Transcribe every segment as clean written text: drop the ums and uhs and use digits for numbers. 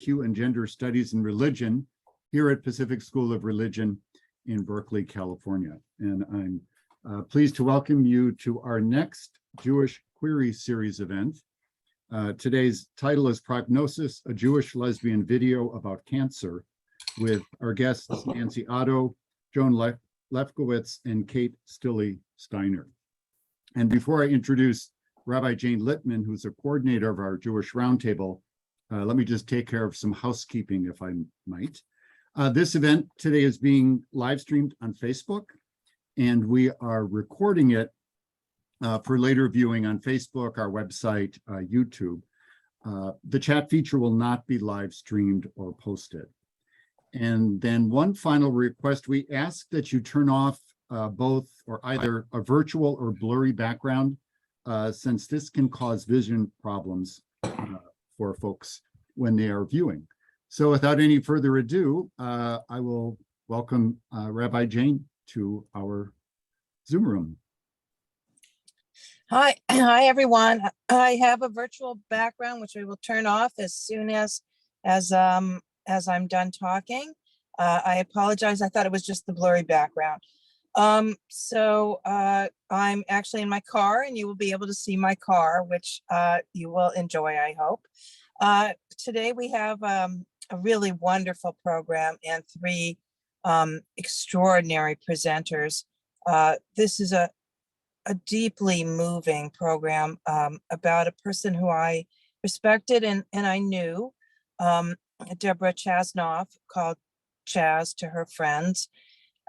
LGBTQ and Gender Studies in Religion here at Pacific School of Religion in Berkeley, California. And I'm pleased to welcome you to our next Jewish Query Series event. Today's title is Prognosis, a Jewish lesbian video about cancer, with our guests Nancy Otto, Joan Lefkowitz, and Kate Stilley Steiner. And before I introduce Rabbi Jane Littman, who's a coordinator of our Jewish Roundtable, let me just take care of some housekeeping, if I might. This event today is being live streamed on Facebook, and we are recording it for later viewing on Facebook, our website, YouTube. The chat feature will not be live streamed or posted. And then one final request, we ask that you turn off both or either a virtual or blurry background, since this can cause vision problems for folks when they are viewing. So without any further ado, I will welcome Rabbi Jane to our Zoom room. Hi, everyone. I have a virtual background, which I will turn off as soon as I'm done talking. I apologize. I thought it was just the blurry background. I'm actually in my car, and you will be able to see my car, which you will enjoy, I hope. Today we have a really wonderful program and three extraordinary presenters. This is a deeply moving program about a person who I respected and I knew, Debra Chasnoff, called Chaz to her friends.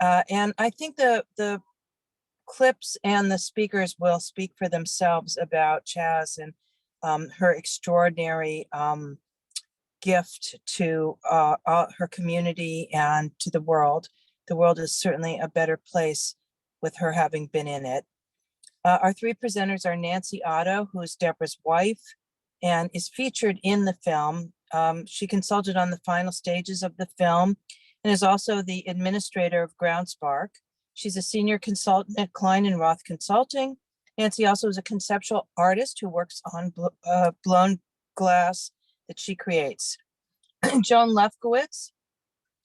And I think the clips and the speakers will speak for themselves about Chaz and her extraordinary gift to her community and to the world. The world is certainly a better place with her having been in it. Our three presenters are Nancy Otto, who is Deborah's wife and is featured in the film. She consulted on the final stages of the film and is also the administrator of GroundSpark. She's a senior consultant at Klein and Roth Consulting. Nancy also is a conceptual artist who works on blown glass that she creates. Joan Lefkowitz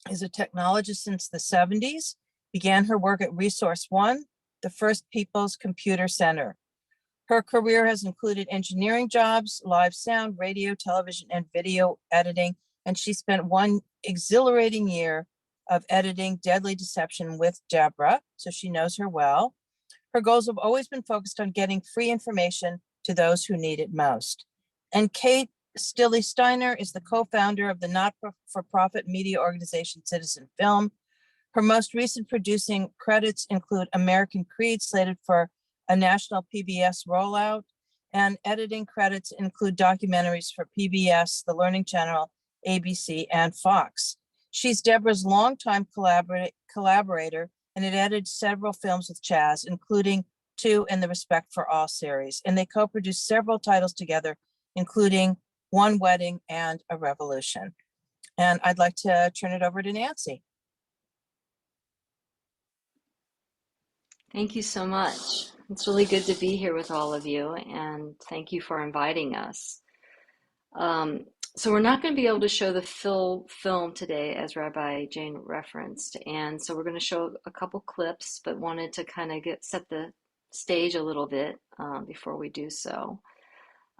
is a technologist since the 70s, began her work at Resource One, the first People's Computer Center. Her career has included engineering jobs, live sound, radio, television, and video editing, and she spent one exhilarating year of editing Deadly Deception with Debra, so she knows her well. Her goals have always been focused on getting free information to those who need it most. And Kate Stilley Steiner is the co-founder of the not-for-profit media organization Citizen Film. Her most recent producing credits include American Creed, slated for a national PBS rollout, and editing credits include documentaries for PBS, the Learning Channel, ABC, and Fox. She's Deborah's longtime collaborator and had edited several films with Chaz, including two in the Respect for All series, and they co-produced several titles together, including One Wedding and A Revolution. And I'd like to turn it over to Nancy. Thank you so much. It's really good to be here with all of you, and thank you for inviting us. So we're not going to be able to show the full film today, as Rabbi Jane referenced, and so we're going to show a couple clips, but wanted to kind of set the stage a little bit before we do so.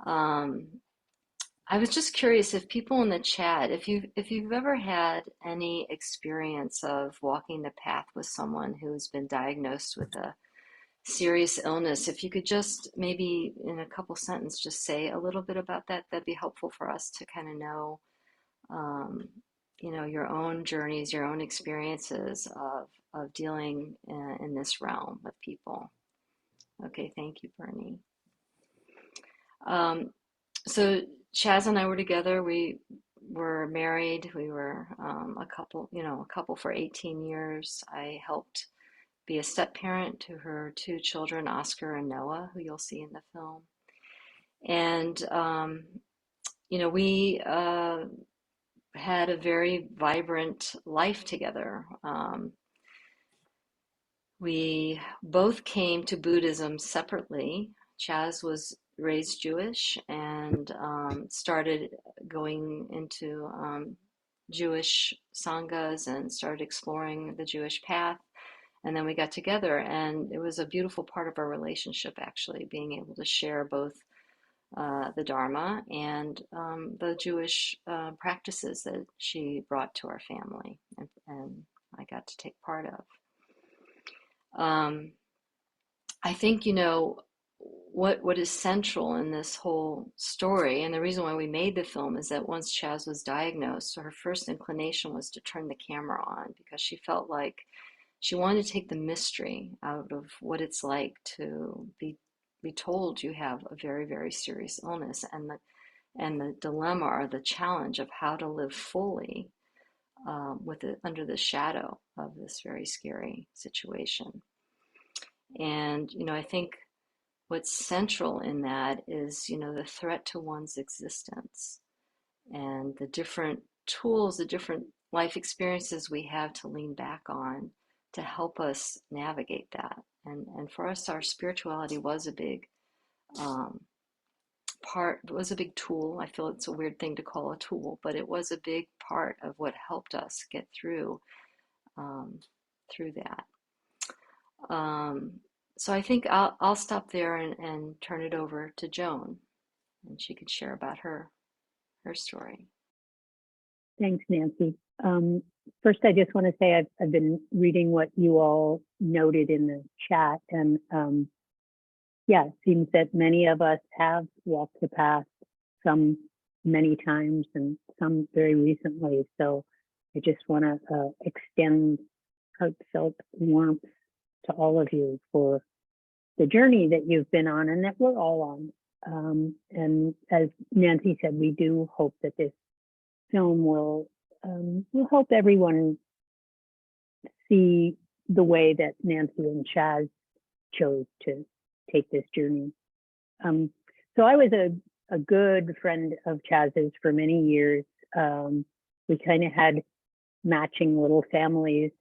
I was just curious if people in the chat, if you've ever had any experience of walking the path with someone who's been diagnosed with a serious illness, if you could just maybe in a couple sentences just say a little bit about that, that'd be helpful for us to kind of know, your own journeys, your own experiences of dealing in this realm with people. Okay, thank you, Bernie. So Chaz and I were together. We were married. We were a couple for 18 years. I helped be a step parent to her two children, Oscar and Noah, who you'll see in the film. And we had a very vibrant life together. We both came to Buddhism separately. Chaz was raised Jewish and started going into Jewish sanghas and started exploring the Jewish path. And then we got together, and it was a beautiful part of our relationship, actually, being able to share both the Dharma and the Jewish practices that she brought to our family, and I got to take part of. I think, you know, what is central in this whole story, and the reason why we made the film, is that once Chaz was diagnosed, so her first inclination was to turn the camera on, because she felt like she wanted to take the mystery out of what it's like to be told you have a very, very serious illness, and the dilemma or the challenge of how to live fully with it under the shadow of this very scary situation. And, you know, I think what's central in that is, you know, the threat to one's existence and the different tools, the different life experiences we have to lean back on to help us navigate that. And for us, our spirituality was a big part, it was a big tool. I feel it's a weird thing to call a tool, but it was a big part of what helped us get through that. So I think I'll stop there and turn it over to Joan, and she could share about her story. Thanks, Nancy. First, I just want to say I've been reading what you all noted in the chat, and yeah, it seems that many of us have walked the path, some many times and some very recently. So I just want to extend heartfelt warmth to all of you for the journey that you've been on and that we're all on. And as Nancy said, we do hope that this film will help everyone see the way that Nancy and Chaz chose to take this journey. So I was a good friend of Chaz's for many years. We kind of had matching little families.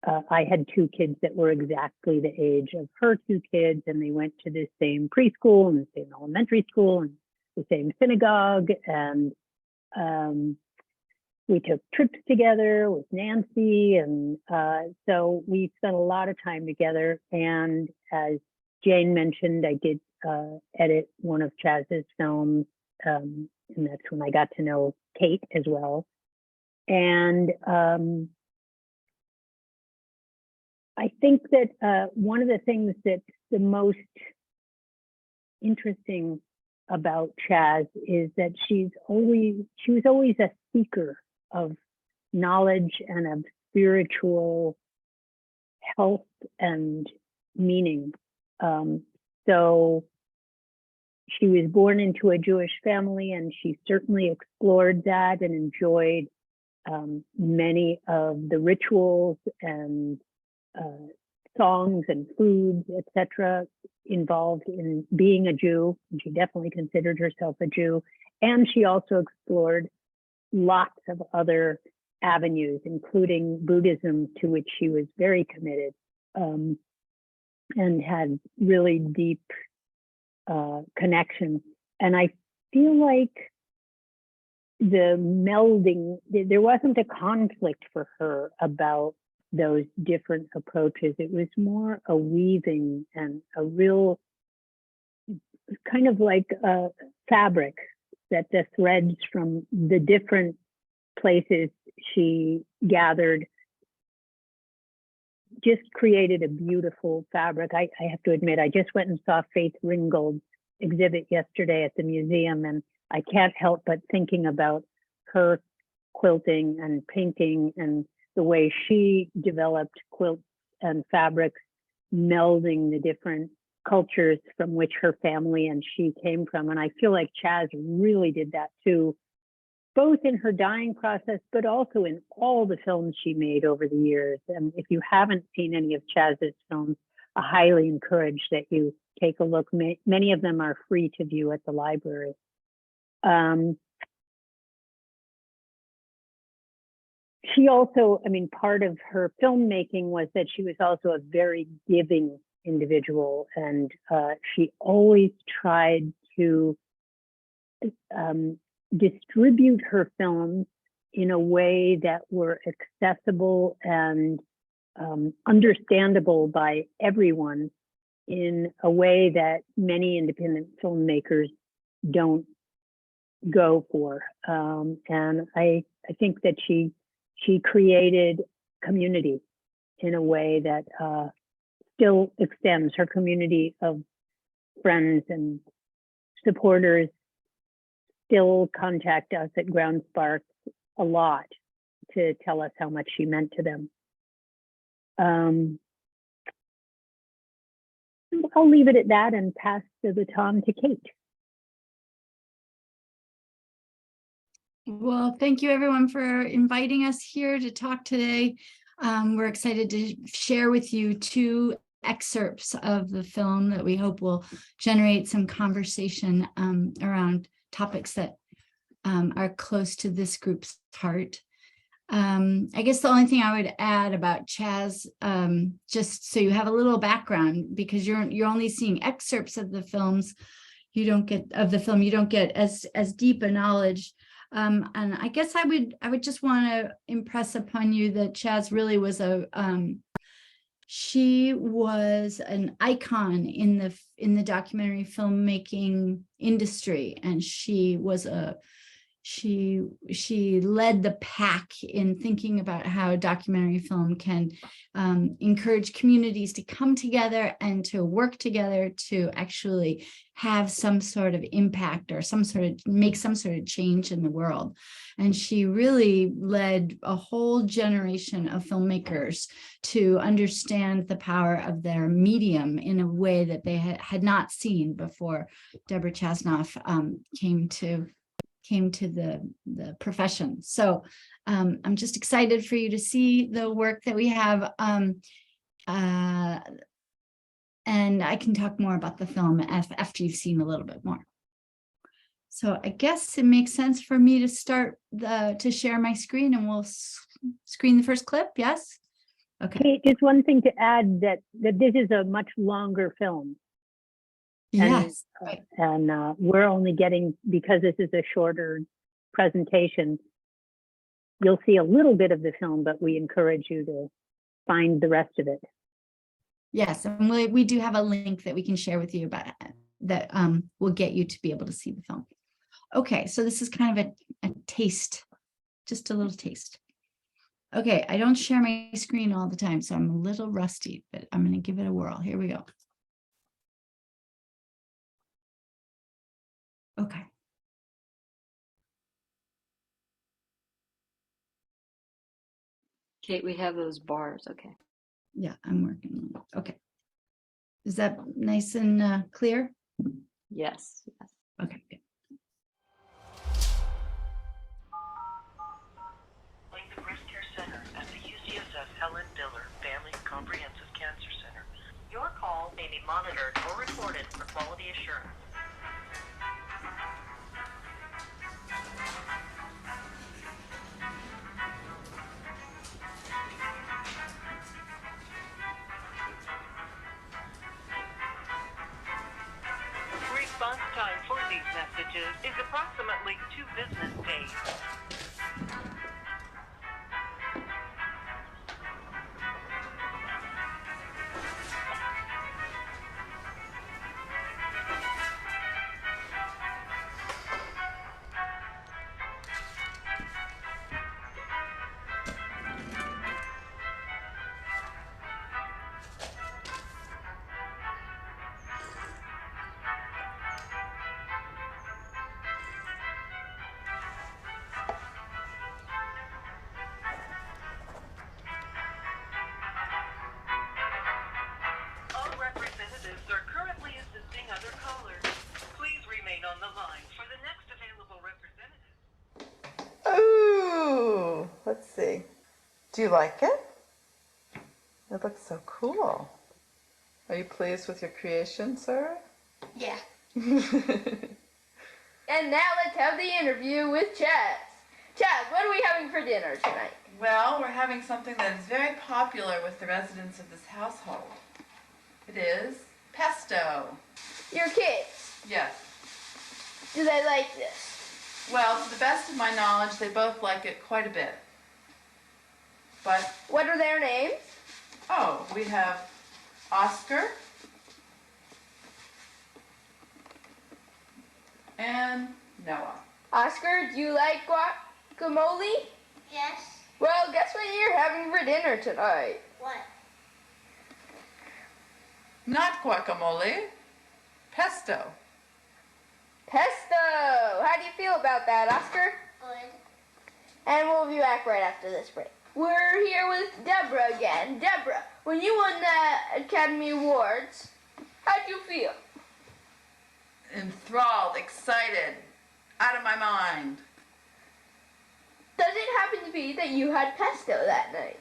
I had two kids that were exactly the age of her two kids, and they went to the same preschool and the same elementary school and the same synagogue. And we took trips together with Nancy. And so we spent a lot of time together. And as Jane mentioned, I did edit one of Chaz's films. And that's when I got to know Kate as well. And I think that one of the things that's the most interesting about Chaz is that she was always a seeker of knowledge and of spiritual health and meaning. So she was born into a Jewish family, and she certainly explored that and enjoyed many of the rituals and songs and foods, etc., involved in being a Jew. And she definitely considered herself a Jew. And she also explored lots of other avenues, including Buddhism, to which she was very committed, and had really deep connection. And I feel like the melding, there wasn't a conflict for her about those different approaches. It was more a weaving and a real kind of like a fabric that the threads from the different places she gathered just created a beautiful fabric. I have to admit, I just went and saw Faith Ringgold's exhibit yesterday at the museum, and I can't help but thinking about her quilting and painting and the way she developed quilts and fabrics, melding the different cultures from which her family and she came from. And I feel like Chaz really did that too, both in her dyeing process, but also in all the films she made over the years. And if you haven't seen any of Chaz's films, I highly encourage that you take a look. Many of them are free to view at the library. She also, I mean, part of her filmmaking was that she was also a very giving individual, and she always tried to distribute her films in a way that were accessible and understandable by everyone in a way that many independent filmmakers don't go for. And I think that she created community in a way that still extends. Her community of friends and supporters still contact us at Ground Spark a lot to tell us how much she meant to them. I'll leave it at that and pass the baton to Kate. Well, thank you everyone for inviting us here to talk today. We're excited to share with you 2 excerpts of the film that we hope will generate some conversation around topics that are close to this group's heart. I guess the only thing I would add about Chaz, just so you have a little background, because you're only seeing excerpts of the films, you don't get as deep a knowledge. And I guess I would just want to impress upon you that Chaz really was she was an icon in the documentary filmmaking industry, and she led the pack in thinking about how documentary film can encourage communities to come together and to work together to actually have some sort of impact or make some sort of change in the world. And she really led a whole generation of filmmakers to understand the power of their medium in a way that they had not seen before Debra Chasnoff came to the profession. So I'm just excited for you to see the work that we have. And I can talk more about the film after you've seen a little bit more. So I guess it makes sense for me to start to share my screen, and we'll screen the first clip. Yes? Okay. Kate, just one thing to add, that this is a much longer film. Yes. And we're only getting, because this is a shorter presentation, you'll see a little bit of the film, but we encourage you to find the rest of it. Yes, and we do have a link that we can share with you about that will get you to be able to see the film. Okay, so this is kind of a taste, just a little taste. Okay, I don't share my screen all the time, so I'm a little rusty, but I'm going to give it a whirl. Here we go. Okay. Kate, we have those bars. Okay. Yeah, I'm working on it. Okay. Is that nice and clear? Yes. Yes. Okay, good. The Breast Care Center at the UCSF Helen Diller Family Comprehensive Cancer Center. Your call may be monitored or recorded for quality assurance. Response time for these messages is approximately 2 business days. All representatives are currently assisting other callers. Please remain on the line for the next available representative. Ooh, let's see. Do you like it? It looks so cool. Are you pleased with your creation, Sarah? Yeah. And now let's have the interview with Chaz. Chaz, what are we having for dinner tonight? Well, we're having something that is very popular with the residents of this household. It is pesto. Your kids, Yes. do they like this? Well, to the best of my knowledge, they both like it quite a bit. But, What are their names? oh, we have Oscar and Noah. Oscar, do you like guacamole? Yes. Well, guess what you're having for dinner tonight? What? Not guacamole, pesto. Pesto! How do you feel about that, Oscar? Good. And we'll be back right after this break. We're here with Debra again. Debra, when you won the Academy Awards, how'd you feel? Enthralled, excited, out of my mind. Does it happen to be that you had pesto that night?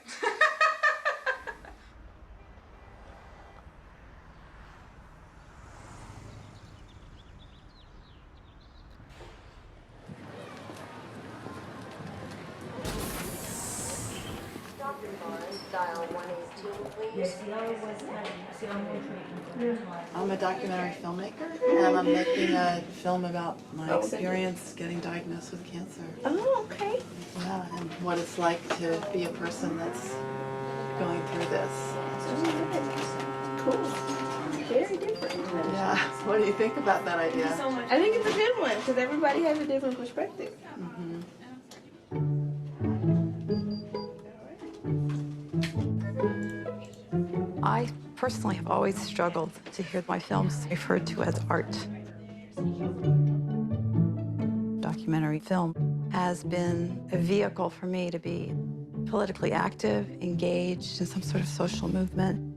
I'm a documentary filmmaker, and I'm making a film about my experience getting diagnosed with cancer. Oh, okay. Yeah, and what it's like to be a person that's going through this. Cool. Very different. Yeah, what do you think about that idea? I think it's a good one because everybody has a different perspective. I personally have always struggled to hear my films referred to as art. Documentary film has been a vehicle for me to be politically active, engaged in some sort of social movement.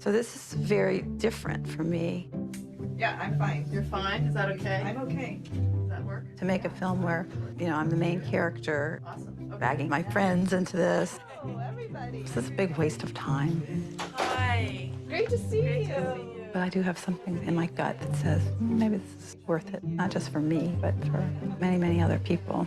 So this is very different for me. Yeah, I'm fine. You're fine? Is that okay? I'm okay. Does that work? To make a film where, you know, I'm the main character, bagging my friends into this. This is a big waste of time. Hi. Great to see you. But I do have something in my gut that says, maybe this is worth it, not just for me, but for many, many other people.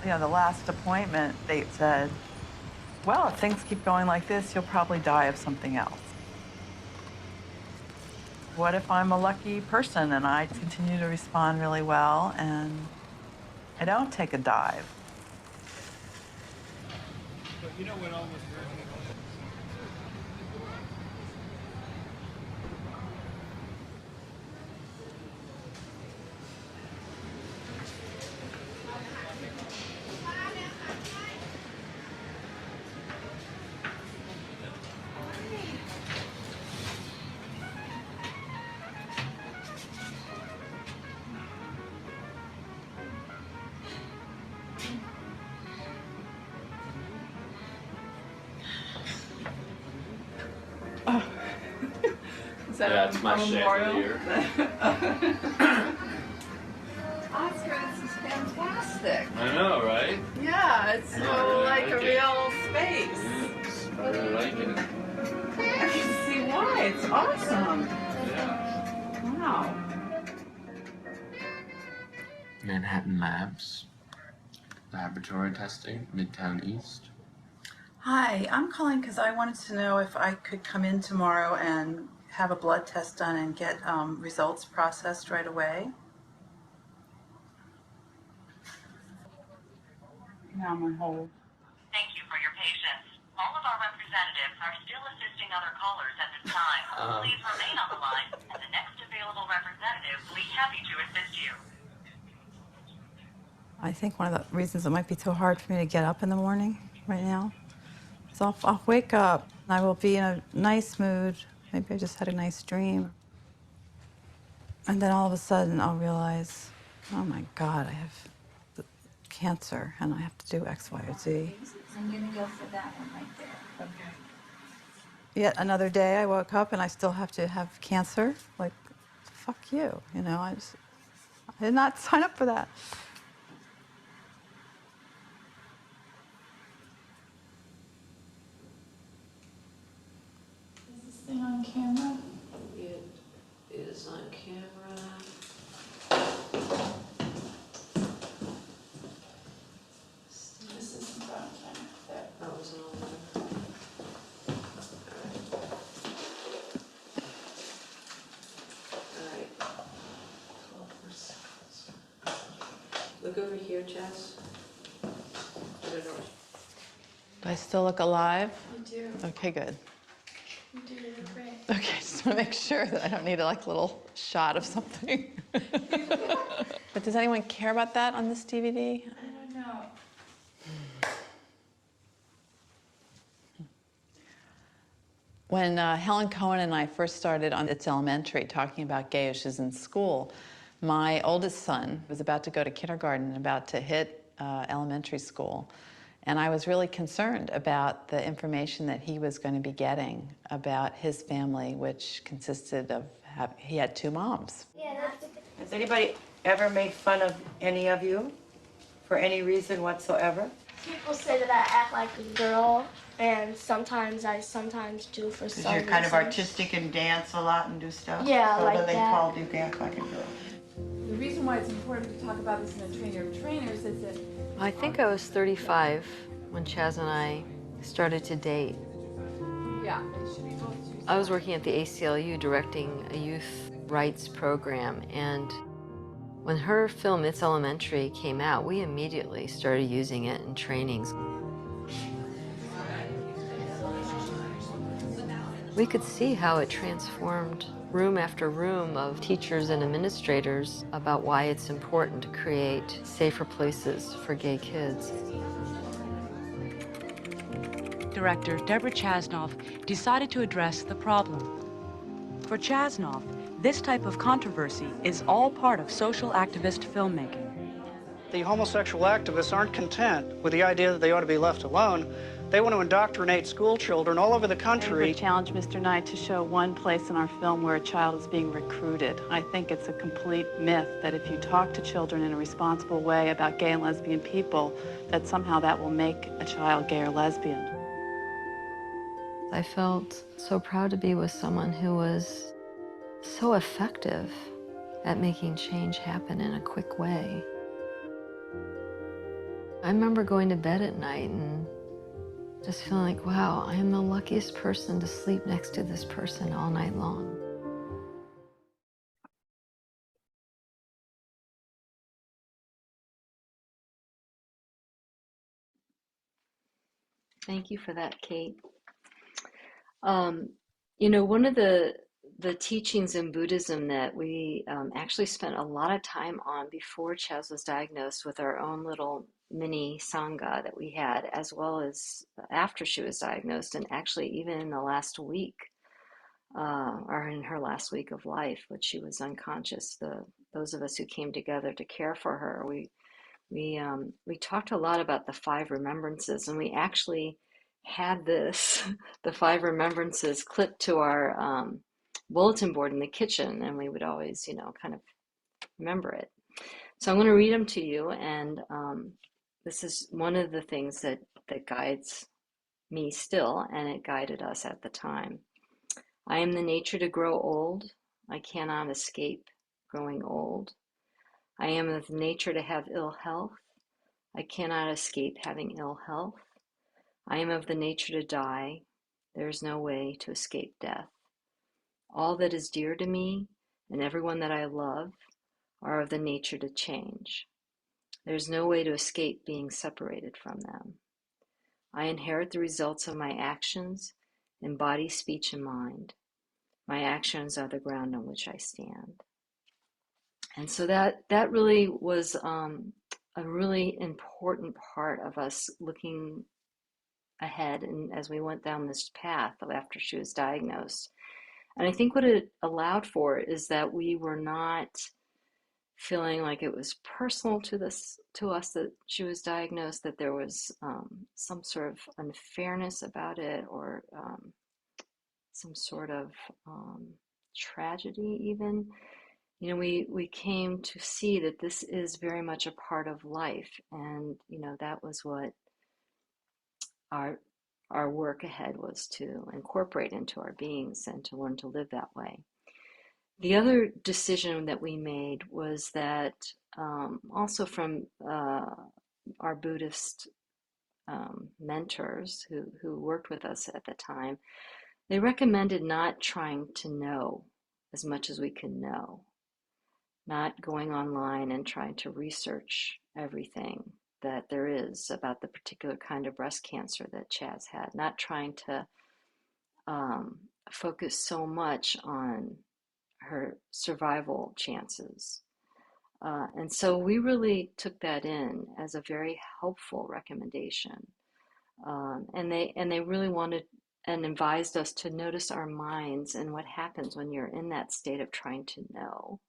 You know, the last appointment, they said, well, if things keep going like this, you'll probably die of something else. What if I'm a lucky person and I continue to respond really well and I don't take a dive? But you know what almost hurt me? Yeah, it's my chandelier. Oscar, this is fantastic. I know, right? Yeah, it's Yeah, I really like a like it. real space. Yes, I really like it. I can see why. It's awesome. Yeah. Wow. Manhattan Labs. Laboratory testing, Midtown East. Hi, I'm calling because I wanted to know if I could come in tomorrow and have a blood test done and get results processed right away. Now I'm on hold. Thank you for your patience. All of our representatives are still assisting other callers at this time. Please remain on the line, and the next available representative will be happy to assist you. I think one of the reasons it might be so hard for me to get up in the morning right now is I'll wake up and I will be in a nice mood. Maybe I just had a nice dream. And then all of a sudden I'll realize, oh my God, I have cancer and I have to do X, Y, or Z. I'm gonna go for that one right there. Yet another day I woke up and I still have to have cancer. Like, fuck you, you know, I did not sign up for that. thing on camera? It is on camera. This isn't on camera. There. Oh, is it on there? All right. 12 more seconds. Look over here, Jess. I don't know. Do I still look alive? You do. Okay, good. You do. You're great. Okay, just want to make sure that I don't need a little shot of something. But does anyone care about that on this DVD? I don't know. When Helen Cohen and I first started on It's Elementary talking about gay issues in school, my oldest son was about to go to kindergarten and about to hit elementary school. And I was really concerned about the information that he was going to be getting about his family, which consisted of, he had 2 moms. Has anybody ever made fun of any of you for any reason whatsoever? People say that I act like a girl, and sometimes I do for some Because you're kind of reason. artistic and dance a lot and do stuff? Yeah, so like then they that. called you act like a girl. The reason why it's important to talk about this in a trainer of trainers is that I think I was 35 when Chaz and I started to date. I was working at the ACLU directing a youth rights program, and when her film It's Elementary came out, we immediately started using it in trainings. We could see how it transformed room after room of teachers and administrators about why it's important to create safer places for gay kids. Director Debra Chasnoff decided to address the problem. For Chasnoff, this type of controversy is all part of social activist filmmaking. The homosexual activists aren't content with the idea that they ought to be left alone. They want to indoctrinate school children all over the country. we challenged Mr. Knight to show one place in our film where a child is being recruited. I think it's a complete myth that if you talk to children in a responsible way about gay and lesbian people, that somehow that will make a child gay or lesbian. I felt so proud to be with someone who was so effective at making change happen in a quick way. I remember going to bed at night and just feeling like, wow, I am the luckiest person to sleep next to this person all night long. Thank you for that, Kate. You know, one of the teachings in Buddhism that we actually spent a lot of time on before Chaz was diagnosed with our own little mini Sangha that we had, as well as after she was diagnosed, and actually even in the last week, or in her last week of life, when she was unconscious, those of us who came together to care for her, we talked a lot about the 5 remembrances, and we actually had this, the 5 remembrances clipped to our bulletin board in the kitchen, and we would always, you know, kind of remember it. So I'm going to read them to you, and this is one of the things that guides me still, and it guided us at the time. I am the nature to grow old. I cannot escape growing old. I am of nature to have ill health. I cannot escape having ill health. I am of the nature to die. There is no way to escape death. All that is dear to me and everyone that I love are of the nature to change. There is no way to escape being separated from them. I inherit the results of my actions in body, speech, and mind. My actions are the ground on which I stand. And so that really was a really important part of us looking ahead, and as we went down this path after she was diagnosed. And I think what it allowed for is that we were not feeling like it was personal to us that she was diagnosed, that there was some sort of unfairness about it, or some sort of tragedy even. You know, we came to see that this is very much a part of life, and you know, that was what our our work ahead was to incorporate into our beings and to learn to live that way. The other decision that we made was that also from our Buddhist mentors who worked with us at the time, they recommended not trying to know as much as we can know, not going online and trying to research everything that there is about the particular kind of breast cancer that Chaz had, not trying to focus so much on her survival chances. And so we really took that in as a very helpful recommendation. And they really wanted and advised us to notice our minds and what happens when you're in that state of trying to know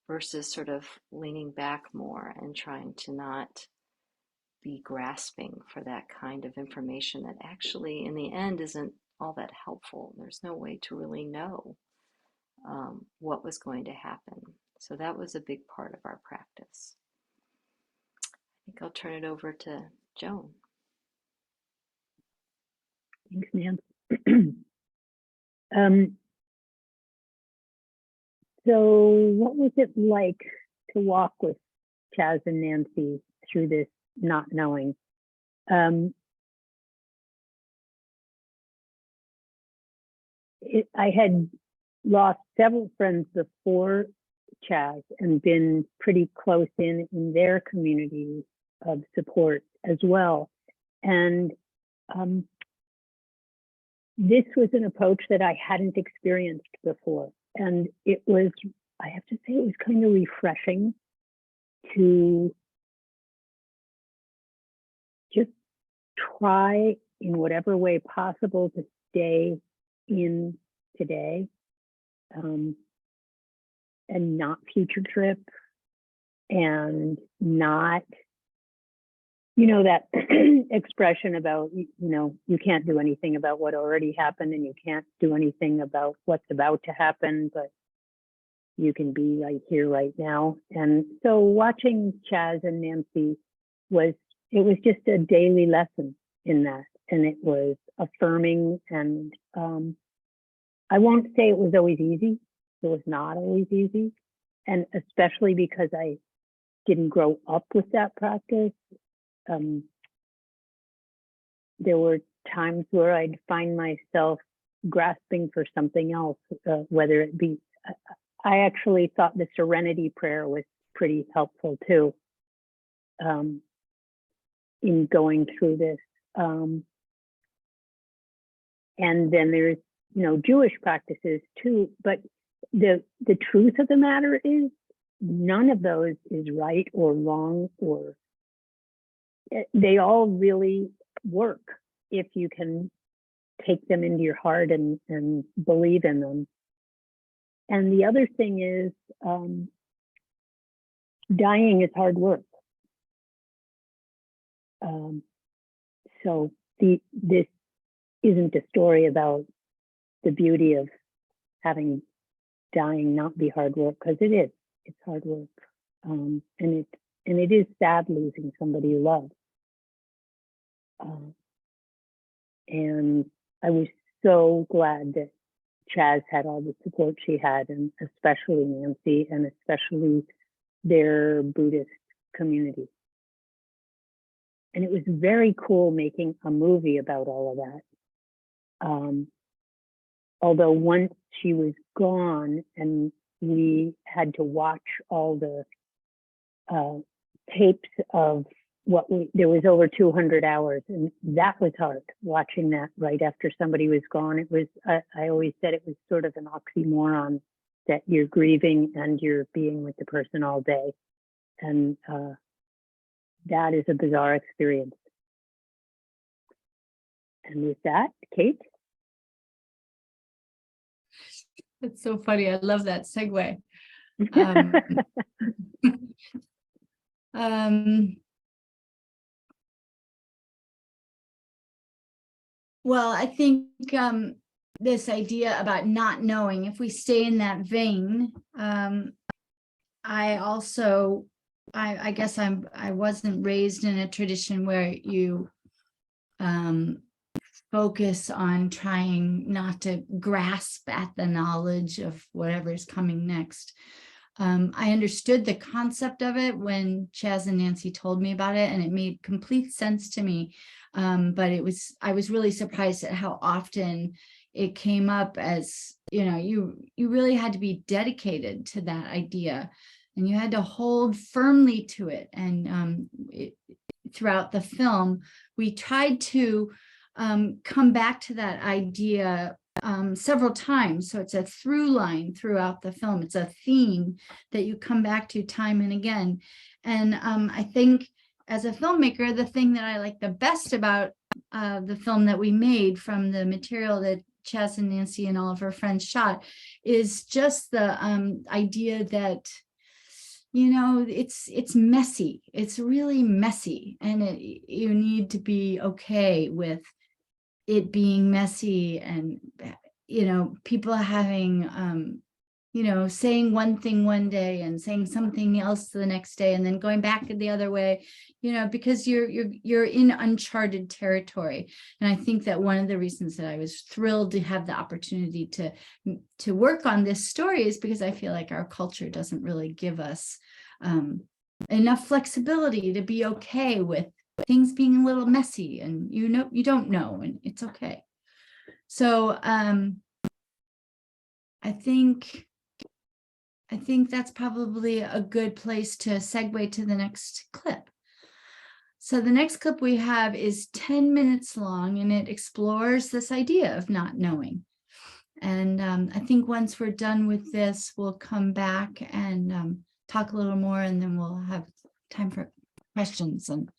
versus sort of leaning back more and trying to not be grasping for that kind of information that actually in the end isn't all that helpful. There's no way to really know what was going to happen. So that was a big part of our practice. I think I'll turn it over to Joan. Thanks, Nancy. So what was it like to walk with Chaz and Nancy through this not knowing? I had lost several friends before Chaz and been pretty close in their community of support as well. And this was an approach that I hadn't experienced before. And it was, I have to say, it was kind of refreshing to just try in whatever way possible to stay in today and not future trip and not, that expression about, you can't do anything about what already happened and you can't do anything about what's about to happen, but you can be right here, right now. And so watching Chaz and Nancy was just a daily lesson in that. And it was affirming. And I won't say it was always easy. It was not always easy. And especially because I didn't grow up with that practice. There were times where I'd find myself grasping for something else, whether it be, I actually thought the serenity prayer was pretty helpful too, in going through this. And then there's, Jewish practices too, but the truth of the matter is none of those is right or wrong, or they all really work if you can take them into your heart and believe in them. And the other thing is, dying is hard work. So this isn't a story about the beauty of having dying not be hard work, because it is. It's hard work, and it is sad losing somebody you love. And I was so glad that Chaz had all the support she had, and especially Nancy, and especially their Buddhist community. And it was very cool making a movie about all of that. Although once she was gone and we had to watch all the tapes of there was over 200 hours, and that was hard, watching that right after somebody was gone. It was, I always said it was sort of an oxymoron that you're grieving and you're being with the person all day. And that is a bizarre experience. And with that, Kate? That's so funny. I love that segue. Well, I think this idea about not knowing, if we stay in that vein, I guess I wasn't raised in a tradition where you focus on trying not to grasp at the knowledge of whatever's coming next. I understood the concept of it when Chaz and Nancy told me about it, and it made complete sense to me. But I was really surprised at how often it came up as, you really had to be dedicated to that idea, and you had to hold firmly to it. And throughout the film, we tried to come back to that idea several times. So it's a through line throughout the film. It's a theme that you come back to time and again. And I think as a filmmaker, the thing that I like the best about the film that we made from the material that Chaz and Nancy and all of her friends shot is just the idea that, it's messy. It's really messy, and you need to be okay with it being messy, and people having saying one thing one day and saying something else the next day, and then going back the other way, because you're in uncharted territory. And I think that one of the reasons that I was thrilled to have the opportunity to work on this story is because I feel like our culture doesn't really give us enough flexibility to be okay with things being a little messy, and you don't know, and it's okay. So I think that's probably a good place to segue to the next clip. So the next clip we have is 10 minutes long, and it explores this idea of not knowing. And I think once we're done with this, we'll come back and talk a little more, and then we'll have time for questions and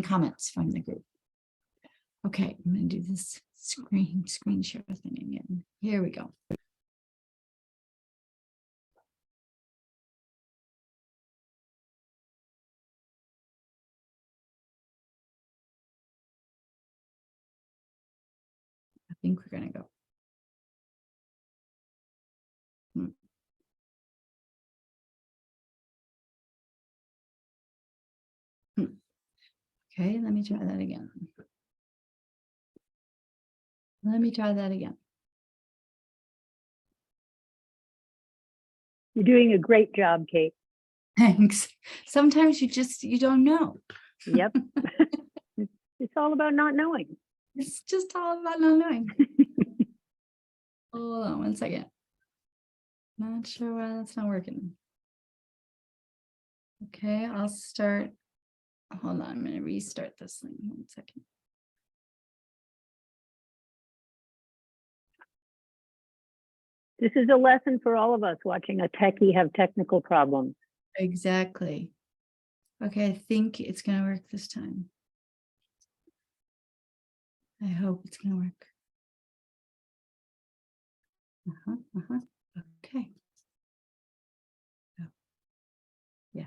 comments from the group. Okay, I'm going to do this screen share thing again. Here we go. I think we're going to go. Okay, let me try that again. You're doing a great job, Kate. Thanks. Sometimes you don't know. Yep. It's all about not knowing. It's just all about not knowing. Hold on one second. Not sure why that's not working. Okay, I'll start. Hold on, I'm going to restart this thing. 1 second. This is a lesson for all of us watching a techie have technical problems. Exactly. Okay, I think it's going to work this time. I hope it's going to work. Okay. Oh. Yeah.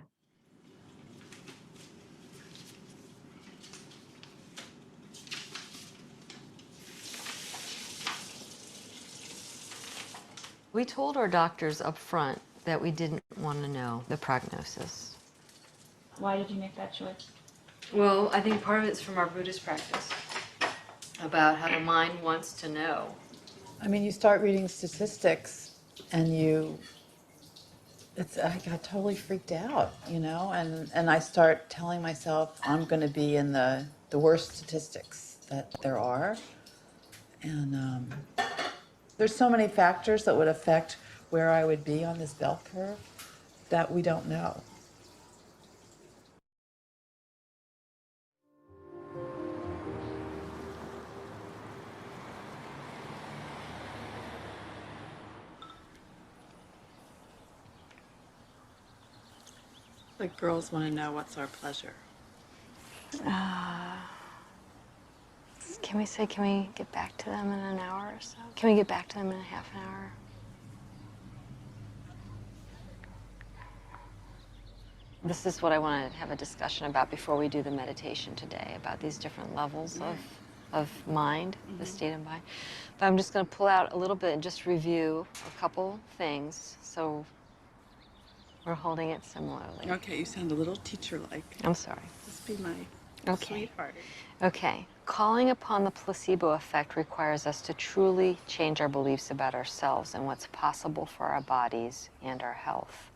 We told our doctors up front that we didn't want to know the prognosis. Why did you make that choice? Well, I think part of it's from our Buddhist practice, about how the mind wants to know. I mean, you start reading statistics and I got totally freaked out, and I start telling myself I'm going to be in the worst statistics that there are. And there's so many factors that would affect where I would be on this bell curve that we don't know. Like girls want to know what's our pleasure. Can we get back to them in an hour or so? Can we get back to them in a half an hour? This is what I want to have a discussion about before we do the meditation today, about these different levels of mind, the state of mind. But I'm just going to pull out a little bit and just review a couple things, so we're holding it similarly. Okay, you sound a little teacher-like. I'm sorry. Just be my Okay. sweetheart. Okay. Calling upon the placebo effect requires us to truly change our beliefs about ourselves and what's possible for our bodies and our health.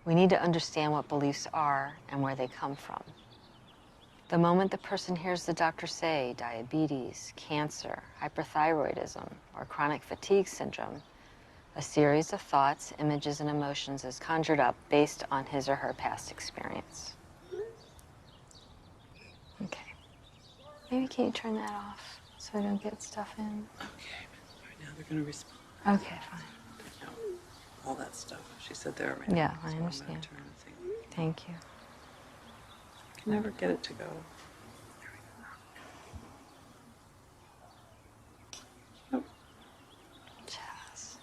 We need to understand what beliefs are and where they come from. The moment the person hears the doctor say diabetes, cancer, hyperthyroidism, or chronic fatigue syndrome, a series of thoughts, images, and emotions is conjured up based on his or her past experience. Okay. Maybe can you turn that off so I don't get stuff in? Okay, right now they're gonna respond. Okay, fine. No, all that stuff. She said there right now. Yeah, So I I'm gonna understand. turn the thing. Thank you. I can never get it to go. Nope. Chaz.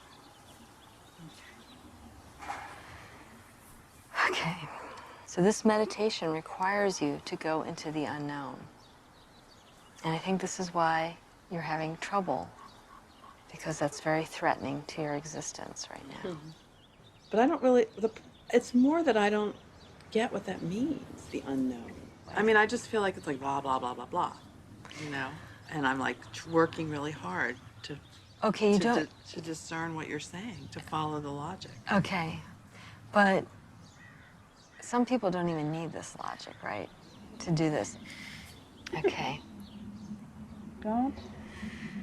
Okay. So this meditation requires you to go into the unknown. And I think this is why you're having trouble, because that's very threatening to your existence right now. But I don't really, it's more that I don't get what that means, the unknown. I mean, I just feel like it's like blah, blah, blah, blah, blah, you know? And I'm like working really hard to Okay, to discern what you're saying, to follow the logic. Okay, but some people don't even need this logic, right, to do this. Okay. Don't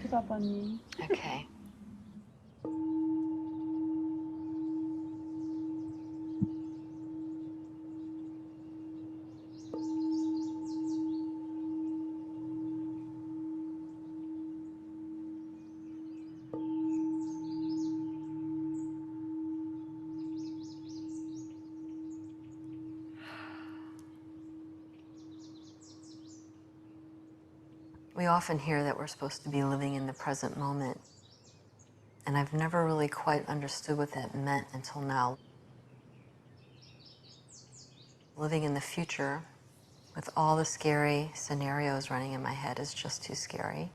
give up on me. Okay. We often hear that we're supposed to be living in the present moment, and I've never really quite understood what that meant until now. Living in the future with all the scary scenarios running in my head is just too scary.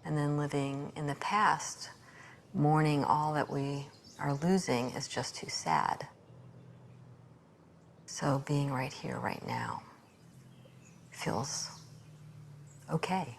And then living in the past, mourning all that we are losing is just too sad. So being right here, right now, feels okay.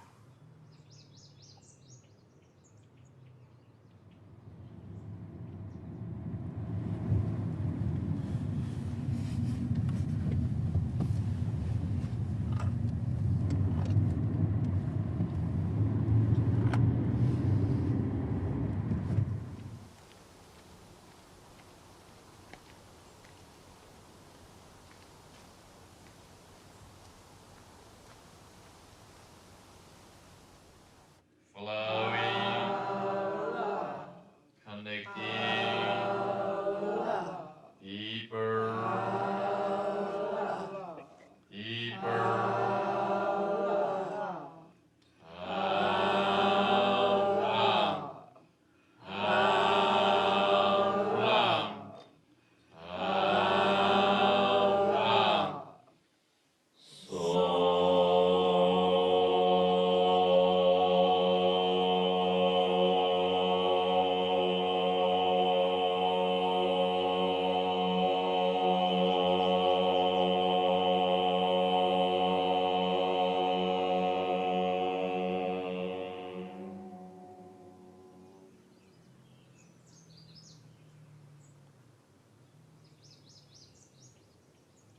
Flowing, connecting, deeper, deeper.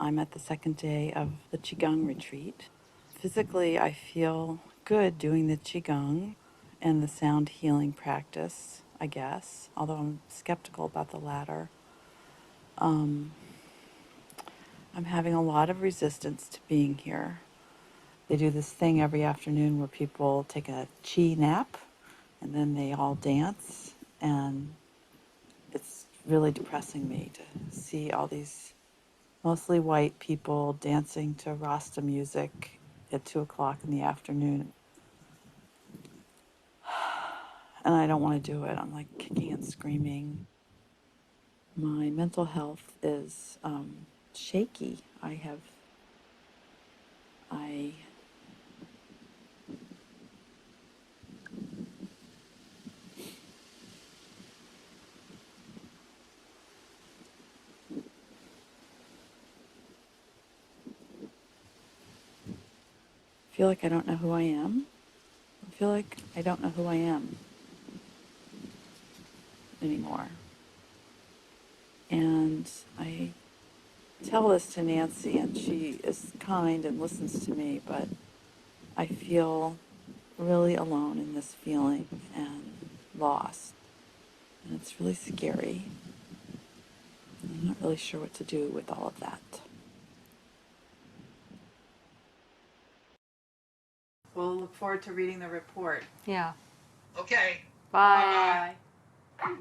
I'm at the second day of the Qigong retreat. Physically, I feel good doing the Qigong and the sound healing practice, I guess, although I'm skeptical about the latter. I'm having a lot of resistance to being here. They do this thing every afternoon where people take a Qi nap and then they all dance, and it's really depressing me to see all these mostly white people dancing to Rasta music at 2 o'clock in the afternoon. And I don't want to do it. I'm like kicking and screaming. My mental health is shaky. I feel like I don't know who I am. I feel like I don't know who I am anymore. And I tell this to Nancy, and she is kind and listens to me, but I feel really alone in this feeling and lost. And it's really scary. I'm not really sure what to do with all of that. We'll look forward to reading the report. Yeah. Okay. Bye. Oh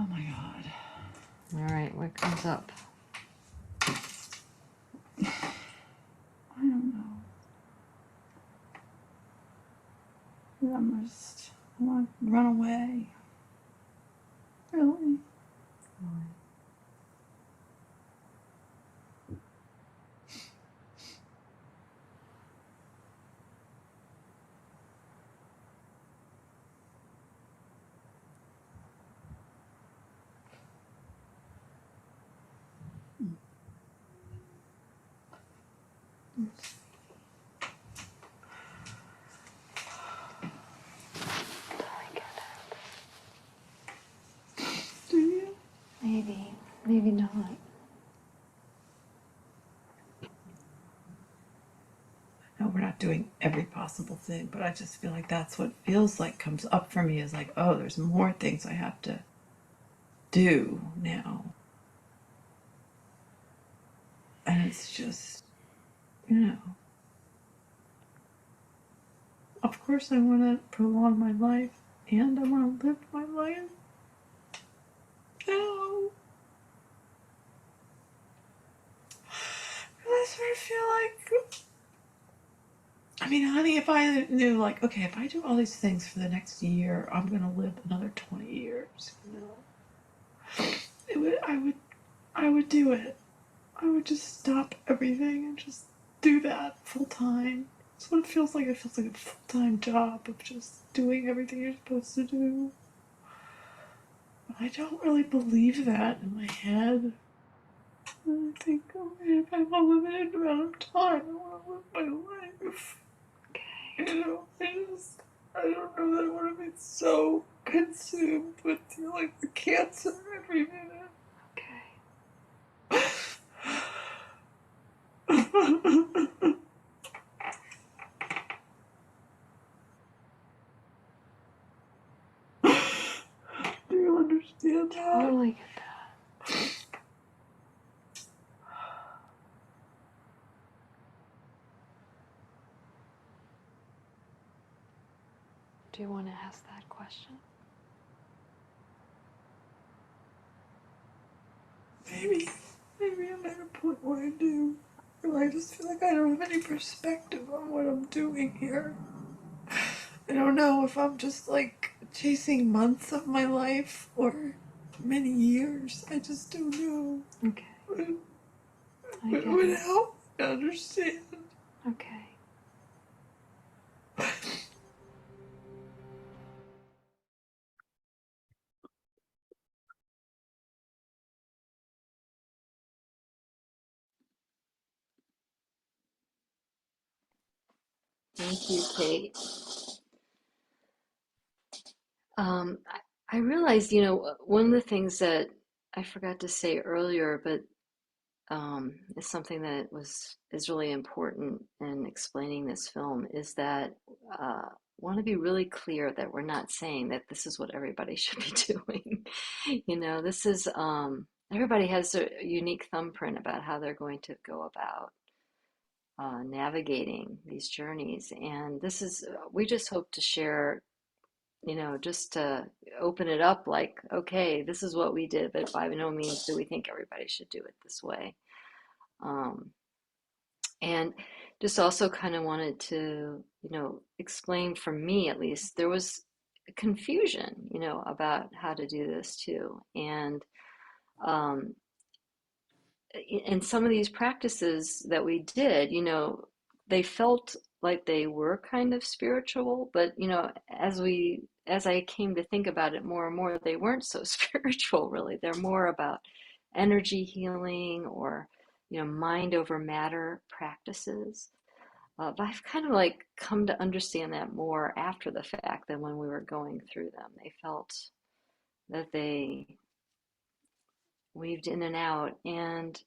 my God. All right, what comes up? I don't know. I want to run away. Really? Do you? Maybe not. No, we're not doing every possible thing, but I just feel like that's what feels like comes up for me is like, oh, there's more things I have to do now. And it's just, you know, of course I want to prolong my life and I want to live my life. No. I sort of feel like, I mean, honey, if I knew, like, okay, if I do all these things for the next year, I'm going to live another 20 years, you know. I would do it. I would just stop everything and just do that full time. That's what it feels like. It feels like a full-time job of just doing everything you're supposed to do. But I don't really believe that in my head. And I think, oh, if I have a limited amount of time, I want to live my life. Okay. You know, I don't know that I want to be so consumed with dealing with cancer every minute. Okay. Do you understand that? Totally get that. Do you want to ask that question? Maybe I'm at a point where I do. Where I just feel like I don't have any perspective on what I'm doing here. I don't know if I'm just like chasing months of my life or many years. I just don't know. Okay. It would help me understand. Okay. Thank you, Kate. I realized, you know, one of the things that I forgot to say earlier, but is something that is really important in explaining this film is that want to be really clear that we're not saying that this is what everybody should be doing. You know, this is everybody has a unique thumbprint about how they're going to go about navigating these journeys, and this is we just hope to share, you know, just to open it up like, okay, this is what we did, but by no means do we think everybody should do it this way. And just also kind of wanted to, you know, explain, from me at least, there was confusion, you know, about how to do this too. And some of these practices that we did, you know, they felt like they were kind of spiritual, but, you know, as I came to think about it more and more, they weren't so spiritual, really. They're more about energy healing, or, mind over matter practices. But I've kind of like come to understand that more after the fact than when we were going through them. They felt that they weaved in and out. And,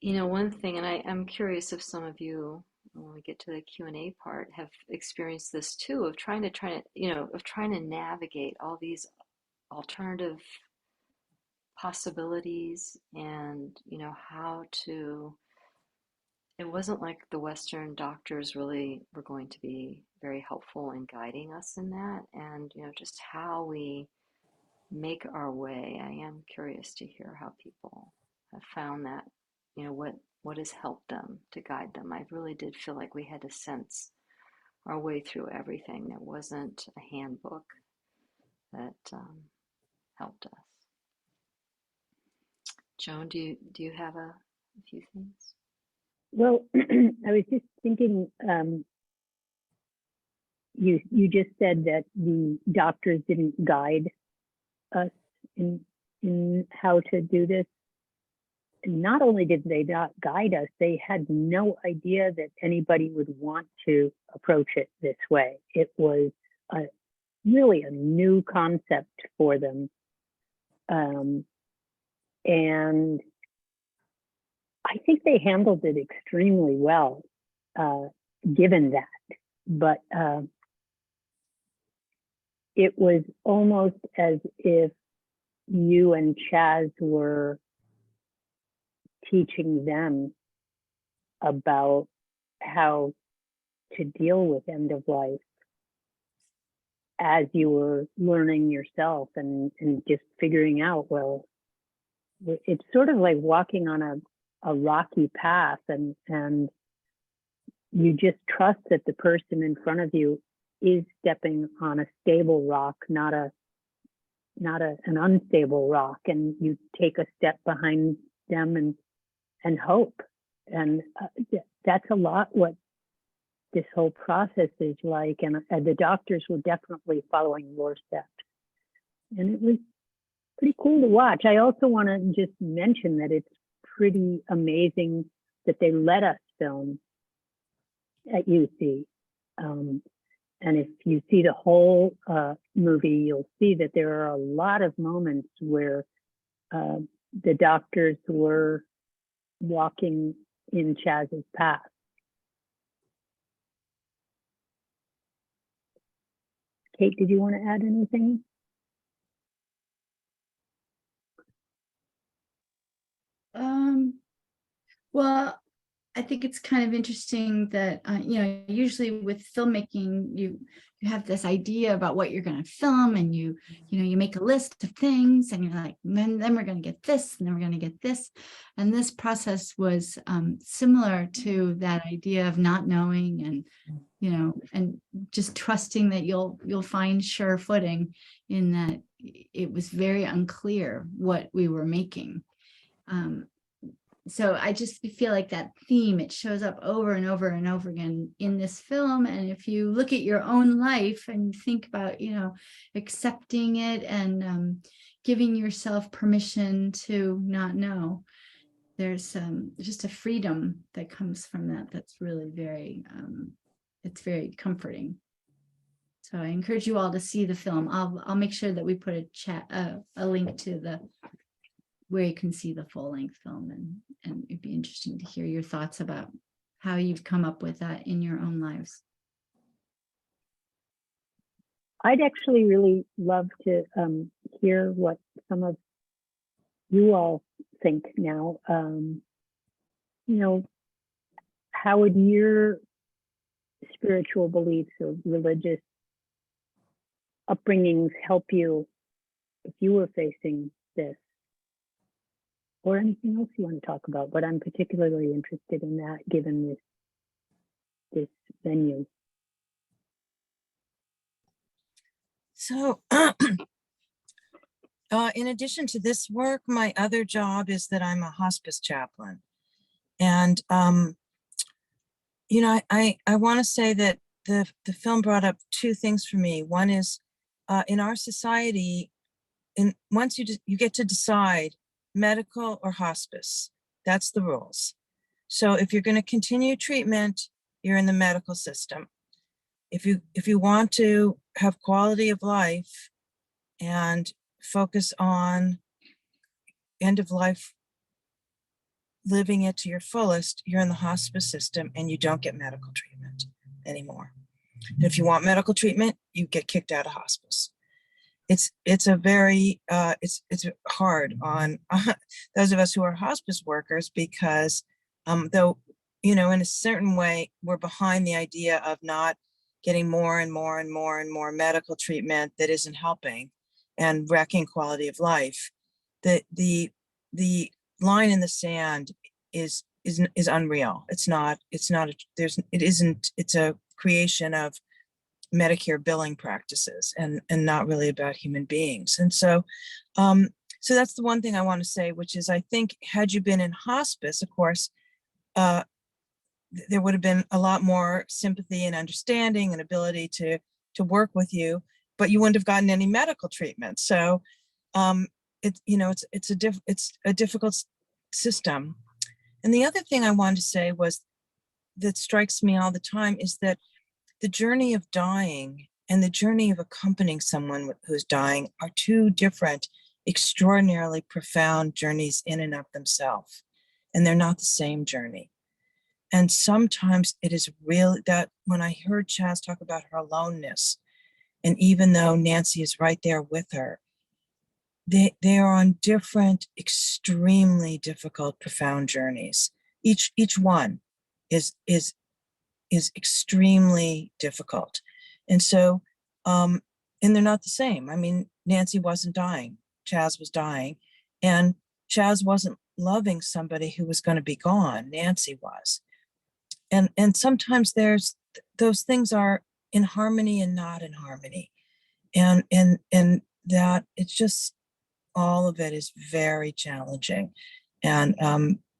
one thing, and I'm curious if some of you, when we get to the Q&A part, have experienced this too, of trying to navigate all these alternative possibilities and, how to. It wasn't like the Western doctors really were going to be very helpful in guiding us in that, and just how we make our way. I am curious to hear how people have found that, what has helped them to guide them. I really did feel like we had to sense our way through everything. There wasn't a handbook that helped us. Joan, do you have a few things? Well, I was just thinking, you just said that the doctors didn't guide us in how to do this. And not only did they not guide us, they had no idea that anybody would want to approach it this way. It was really a new concept for them. And I think they handled it extremely well, given that. But it was almost as if you and Chaz were teaching them about how to deal with end of life as you were learning yourself and just figuring out, well, it's sort of like walking on a rocky path, and you just trust that the person in front of you is stepping on a stable rock, not an unstable rock, and you take a step behind them and hope. And that's a lot what this whole process is like, and the doctors were definitely following your steps, and it was pretty cool to watch. I also want to just mention that it's pretty amazing that they let us film at UC. And if you see the whole movie, you'll see that there are a lot of moments where the doctors were walking in Chaz's path. Kate, did you want to add anything? Well, I think it's kind of interesting that, usually with filmmaking, you have this idea about what you're going to film, and you make a list of things, and you're like, then we're going to get this, and then we're going to get this. And this process was similar to that idea of not knowing, and just trusting that you'll find sure footing in that. It was very unclear what we were making. So I just feel like that theme, it shows up over and over and over again in this film. And if you look at your own life and think about, accepting it and giving yourself permission to not know, there's just a freedom that comes from that. That's really very, it's very comforting. So I encourage you all to see the film. I'll make sure that we put a link to where you can see the full-length film, and it'd be interesting to hear your thoughts about how you've come up with that in your own lives. I'd actually really love to hear what some of you all think now. How would your spiritual beliefs or religious upbringings help you if you were facing this? Or anything else you want to talk about, but I'm particularly interested in that given this venue. So in addition to this work, my other job is that I'm a hospice chaplain. And, I want to say that the film brought up two things for me. One is in our society, once you get to decide medical or hospice, That's the rules. So if you're going to continue treatment, you're in the medical system. If you want to have quality of life and focus on end of life, living it to your fullest, you're in the hospice system and you don't get medical treatment anymore. And if you want medical treatment, you get kicked out of hospice. It's a very it's hard on those of us who are hospice workers, because though, you know, in a certain way, we're behind the idea of not getting more and more and more and more medical treatment that isn't helping and wrecking quality of life. The line in the sand is unreal. It's a creation of Medicare billing practices and not really about human beings. And so so that's the one thing I want to say, which is, I think had you been in hospice, of course, there would have been a lot more sympathy and understanding and ability to work with you, but you wouldn't have gotten any medical treatment. So it's a difficult system. And the other thing I wanted to say was, that strikes me all the time, is that the journey of dying and the journey of accompanying someone who's dying are two different, extraordinarily profound journeys in and of themselves. And they're not the same journey. And sometimes it is really that when I heard Chaz talk about her aloneness, and even though Nancy is right there with her, they are on different, extremely difficult, profound journeys. Each one is extremely difficult. And so, and they're not the same. I mean, Nancy wasn't dying, Chaz was dying, and Chaz wasn't loving somebody who was going to be gone, Nancy was. And sometimes those things are in harmony and not in harmony. And that it's just, all of it is very challenging. And,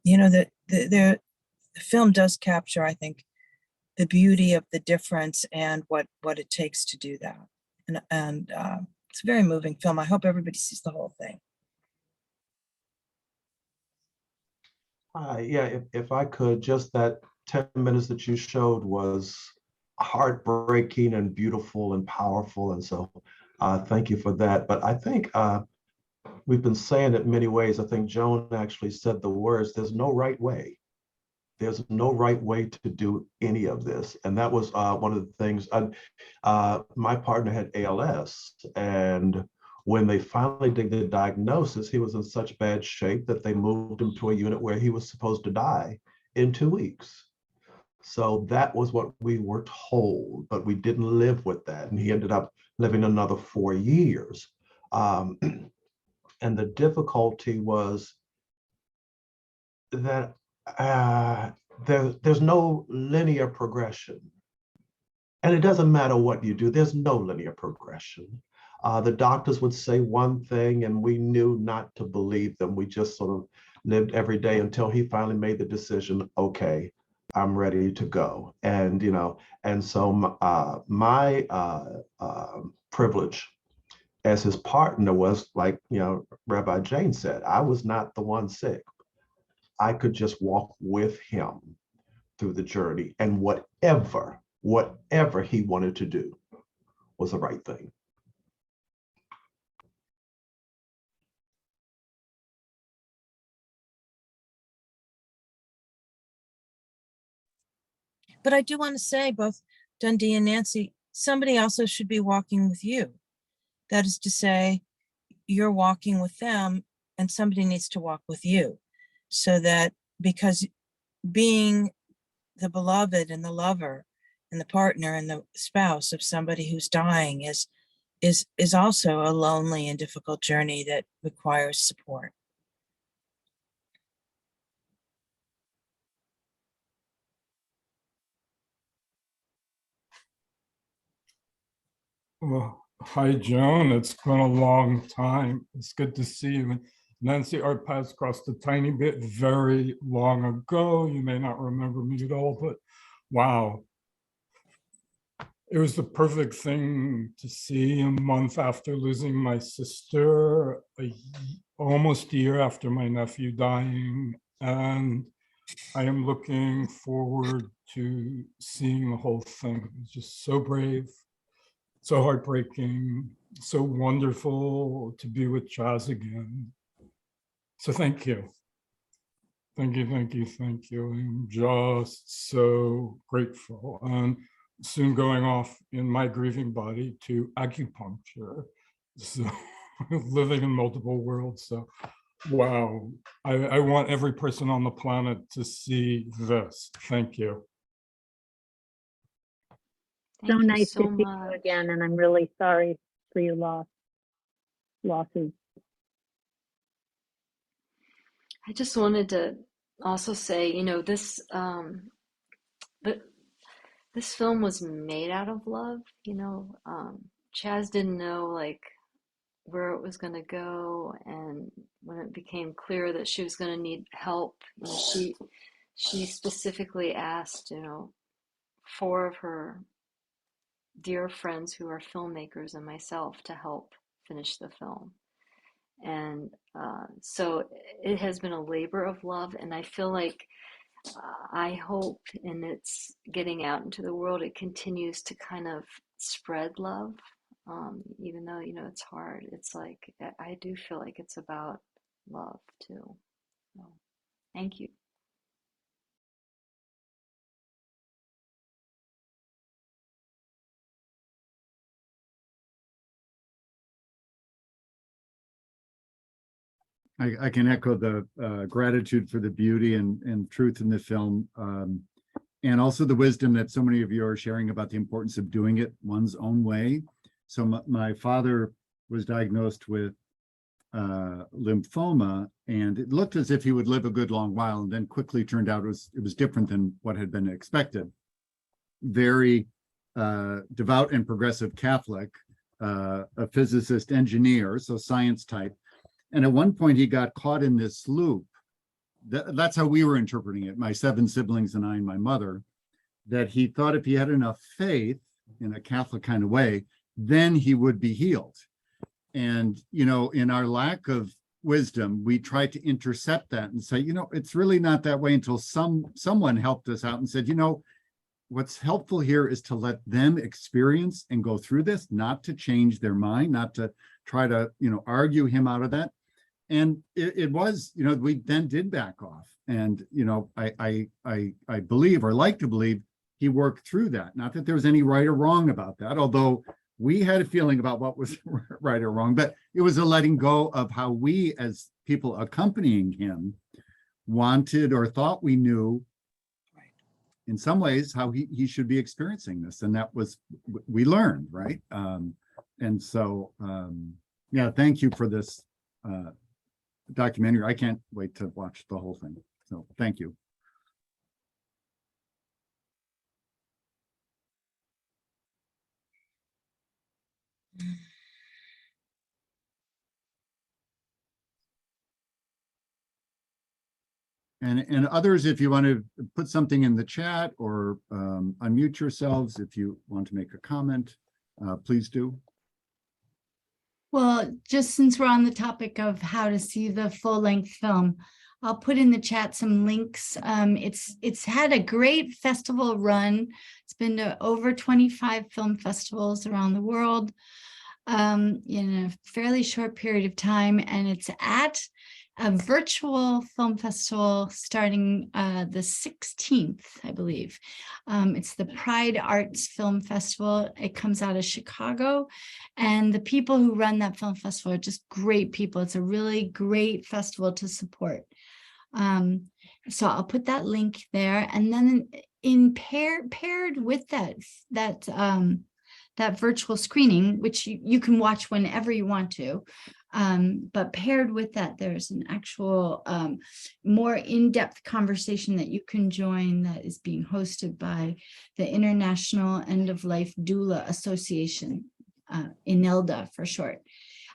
the film does capture, I think, the beauty of the difference and what it takes to do that. And it's a very moving film. I hope everybody sees the whole thing. Yeah, if I could, just that 10 minutes that you showed was heartbreaking and beautiful and powerful. And so thank you for that. But I think we've been saying it many ways. I think Joan actually said the words, there's no right way. There's no right way to do any of this. And that was one of the things. My partner had ALS, and when they finally did the diagnosis, he was in such bad shape that they moved him to a unit where he was supposed to die in 2 weeks. So that was what we were told, but we didn't live with that. And he ended up living another 4 years. And the difficulty was that there's no linear progression. And it doesn't matter what you do, there's no linear progression. The doctors would say one thing and we knew not to believe them. We just sort of lived every day until he finally made the decision, okay, I'm ready to go. And, and so my privilege as his partner was, like, Rabbi Jane said, I was not the one sick. I could just walk with him through the journey, and whatever he wanted to do was the right thing. But I do want to say, both Dundee and Nancy, somebody also should be walking with you. That is to say, you're walking with them and somebody needs to walk with you. So that, because being the beloved and the lover and the partner and the spouse of somebody who's dying is also a lonely and difficult journey that requires support. Well, hi, Joan. It's been a long time. It's good to see you. Nancy, our paths crossed a tiny bit very long ago. You may not remember me at all, but wow. It was the perfect thing to see a month after losing my sister, almost a year after my nephew dying. And I am looking forward to seeing the whole thing. It's just so brave, so heartbreaking, so wonderful to be with Chaz again. So thank you. Thank you, thank you, thank you. I'm just so grateful. And soon going off in my grieving body to acupuncture. So living in multiple worlds. So wow, I want every person on the planet to see this. Thank you. So Thank you nice so to see much. you again, and I'm really sorry for your losses. I just wanted to also say, you know, this film was made out of love. You know, Chaz didn't know like where it was going to go, and when it became clear that she was going to need help, you know, she specifically asked, you know, 4 of her dear friends who are filmmakers and myself to help finish the film. And so it has been a labor of love, and I feel like I hope in its getting out into the world, it continues to kind of spread love, even though, you know, it's hard. It's like, I do feel like it's about love too. So, thank you. I can echo the gratitude for the beauty and truth in the film, and also the wisdom that so many of you are sharing about the importance of doing it one's own way. So my father was diagnosed with lymphoma, and it looked as if he would live a good long while, and then quickly turned out it was different than what had been expected. Very devout and progressive Catholic, a physicist, engineer, so science type. And at one point he got caught in this loop. That's how we were interpreting it, my 7 siblings and I and my mother, that he thought if he had enough faith in a Catholic kind of way, then he would be healed. And, you know, in our lack of wisdom, we tried to intercept that and say, you know, it's really not that way, until someone helped us out and said, you know, what's helpful here is to let them experience and go through this, not to change their mind, not to try to, you know, argue him out of that. And it was, you know, we then did back off. And, you know, I believe, or like to believe, he worked through that. Not that there was any right or wrong about that, although we had a feeling about what was right or wrong, but it was a letting go of how we, as people accompanying him, wanted or thought we knew, in some ways, how he should be experiencing this. And that was, we learned, right? And so, yeah, thank you for this documentary. I can't wait to watch the whole thing. So thank you. And others, if you want to put something in the chat or unmute yourselves, if you want to make a comment, please do. Well, just since we're on the topic of how to see the full-length film, I'll put in the chat some links. It's had a great festival run. It's been to over 25 film festivals around the world in a fairly short period of time, and it's at a virtual film festival starting the 16th, I believe. It's the Pride Arts Film Festival. It comes out of Chicago, and the people who run that film festival are just great people. It's a really great festival to support. So I'll put that link there, and then paired with that virtual screening, which you can watch whenever you want to. But paired with that, there's an actual more in-depth conversation that you can join that is being hosted by the International End-of-Life Doula Association, INELDA for short.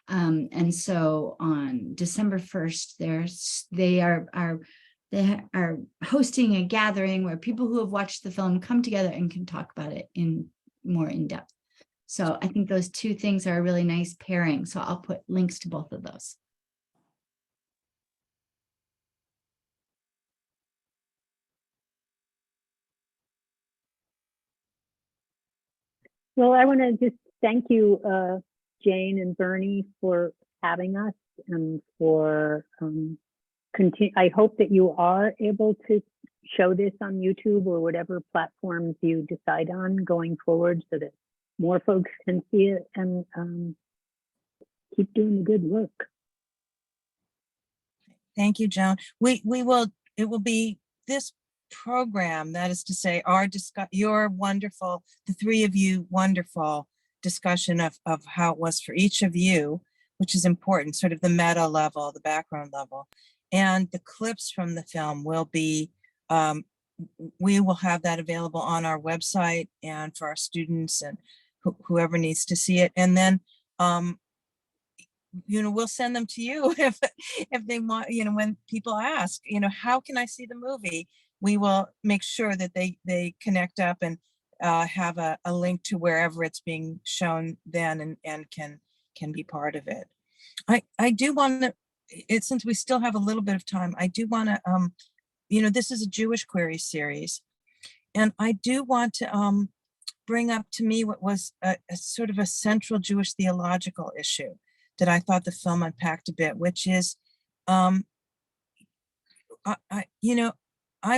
And so on December 1st, they are hosting a gathering where people who have watched the film come together and can talk about it more in depth. So I think those two things are a really nice pairing. So I'll put links to both of those. Well, I want to just thank you, Jane and Bernie, for having us and for I hope that you are able to show this on YouTube or whatever platforms you decide on going forward so that more folks can see it and keep doing the good work. Thank you, Joan. It will be this program, that is to say, your wonderful, the three of you wonderful discussion of how it was for each of you, which is important, sort of the meta level, the background level. And the clips from the film will be, we will have that available on our website and for our students and whoever needs to see it. And then, we'll send them to you if they want, when people ask, how can I see the movie? We will make sure that they connect up and have a link to wherever it's being shown then and can be part of it. I do want to, since we still have a little bit of time, I do want to, this is a Jewish query series, and I do want to bring up to me what was a sort of a central Jewish theological issue that I thought the film unpacked a bit, which is, I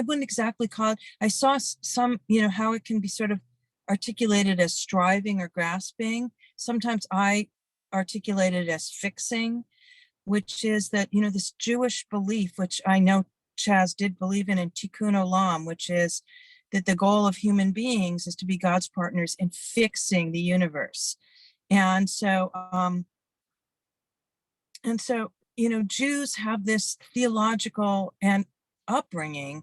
wouldn't exactly call it, I saw some, how it can be sort of articulated as striving or grasping. Sometimes I articulate it as fixing, which is that, this Jewish belief, which I know Chaz did believe in tikkun olam, which is that the goal of human beings is to be God's partners in fixing the universe. And so, Jews have this theological and upbringing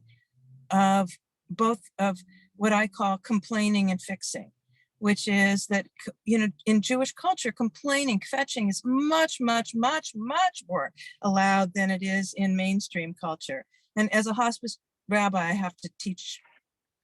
of both of what I call complaining and fixing, which is that, in Jewish culture, complaining, fetching is much, much, much, much more allowed than it is in mainstream culture. And as a hospice rabbi, I have to teach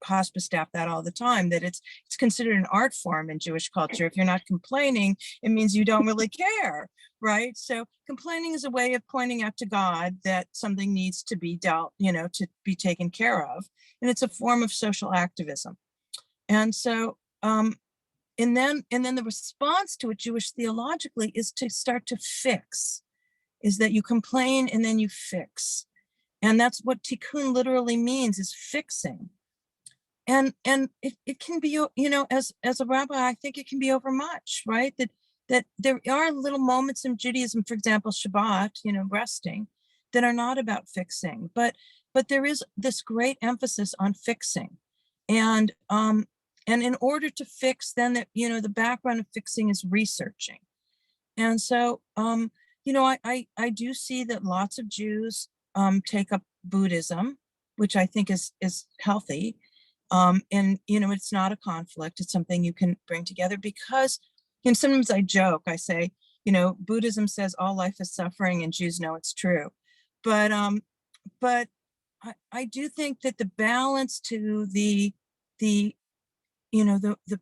hospice staff that all the time, that it's considered an art form in Jewish culture. If you're not complaining, it means you don't really care, right? So complaining is a way of pointing out to God that something needs to be dealt, to be taken care of. And it's a form of social activism. And so, and then the response to it Jewish theologically is to start to fix, is that you complain and then you fix. And that's what tikkun literally means, is fixing. And it can be, as a rabbi, I think it can be overmuch, right? That there are little moments in Judaism, for example, Shabbat, resting, that are not about fixing, but there is this great emphasis on fixing. And in order to fix, then the background of fixing is researching. And so, I do see that lots of Jews take up Buddhism, which I think is healthy. And, it's not a conflict. It's something you can bring together because, sometimes I joke, I say, Buddhism says all life is suffering and Jews know it's true. But I do think that the balance to the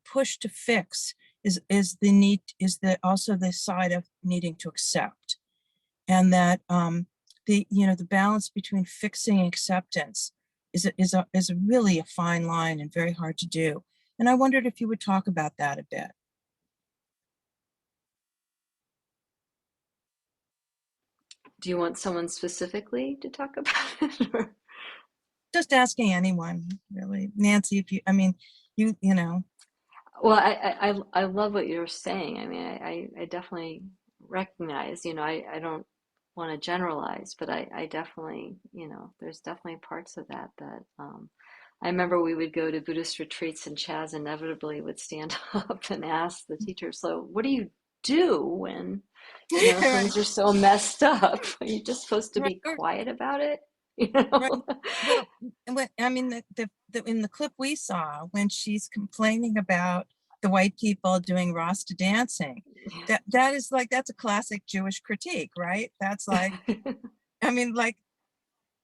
push to fix is also the side of needing to accept. And that, the balance between fixing and acceptance is really a fine line and very hard to do. And I wondered if you would talk about that a bit. Do you want someone specifically to talk about it? Or? Just asking anyone, really. Nancy, if you know. Well, I love what you're saying. I mean, I definitely recognize, I don't want to generalize, but I definitely, there's definitely parts of that I remember we would go to Buddhist retreats and Chaz inevitably would stand up and ask the teacher, so what do you do when, things are so messed up? Are you just supposed to be quiet about it? Right. Well, in the clip we saw, when she's complaining about the white people doing Rasta dancing, that's a classic Jewish critique, right? That's like,